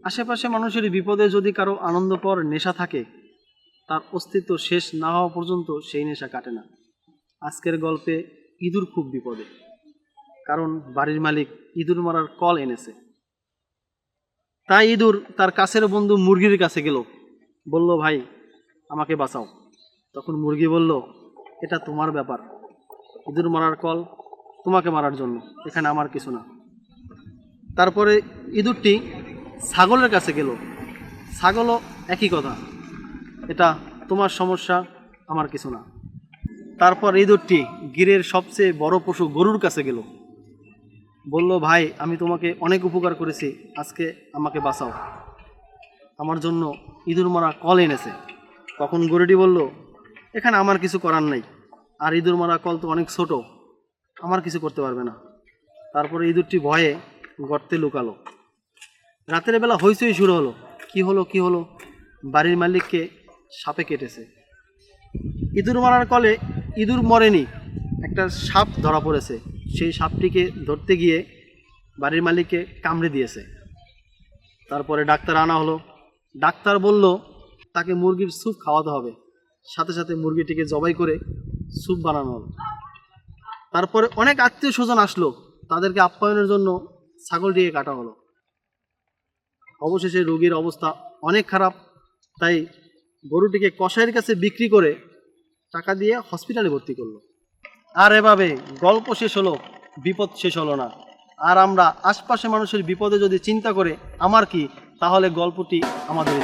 আশেপাশে মানুষের বিপদে যদি কারো আনন্দকর নেশা থাকে, তার অস্তিত্ব শেষ না হওয়া পর্যন্ত সেই নেশা কাটে না। আজকের গল্পে ইঁদুর খুব বিপদে, কারণ বাড়ির মালিক ইঁদুর মারার কল এনেছে। তাই ইঁদুর তার কাছের বন্ধু মুরগির কাছে গেল, বলল, ভাই আমাকে বাঁচাও। তখন মুরগি বলল, এটা তোমার ব্যাপার, ইঁদুর মারার কল তোমাকে মারার জন্য, এখানে আমার কিছু না। তারপরে ইঁদুরটি ছাগলের কাছে গেল, ছাগলও একই কথা, এটা তোমার সমস্যা, আমার কিছু না। তারপর ইঁদুরটি গিরের সবচেয়ে বড় পশু গরুর কাছে গেল, বলল, ভাই আমি তোমাকে অনেক উপকার করেছি, আজকে আমাকে বাঁচাও, আমার জন্য ইঁদুর মারা কল এনেছে। তখন গরুটি বলল, এখানে আমার কিছু করার নাই, আর ইঁদুর মারা কল তো অনেক ছোট, আমার কিছু করতে পারবে না। তারপরে ইঁদুরটি ভয়ে গর্তে লুকালো। রাতের বেলা হইচই শুরু হলো, কি হলো, বাড়ির মালিককে সাপে কেটেছে। ইঁদুর মারার কলে ইঁদুর মরেনি, একটা সাপ ধরা পড়েছে, সেই সাপটিকে ধরতে গিয়ে বাড়ির মালিককে কামড়ে দিয়েছে। তারপরে ডাক্তার আনা হলো, ডাক্তার বলল তাকে মুরগির স্যুপ খাওয়াতে হবে, সাথে সাথে মুরগিটিকে জবাই করে স্যুপ বানানো হলো। তারপরে অনেক আত্মীয় স্বজন আসলো, তাদেরকে আপ্যায়নের জন্য ছাগলটিকে কাটা হলো। অবশেষে রোগীর অবস্থা অনেক খারাপ, তাই গরুটিকে কসাইয়ের কাছে বিক্রি করে টাকা দিয়ে হসপিটালে ভর্তি করলো। আর এভাবে গল্প শেষ হলো, বিপদ শেষ হলো না। আর আমরা আশপাশে মানুষের বিপদে যদি চিন্তা করে আমার কি, তাহলে গল্পটি আমাদের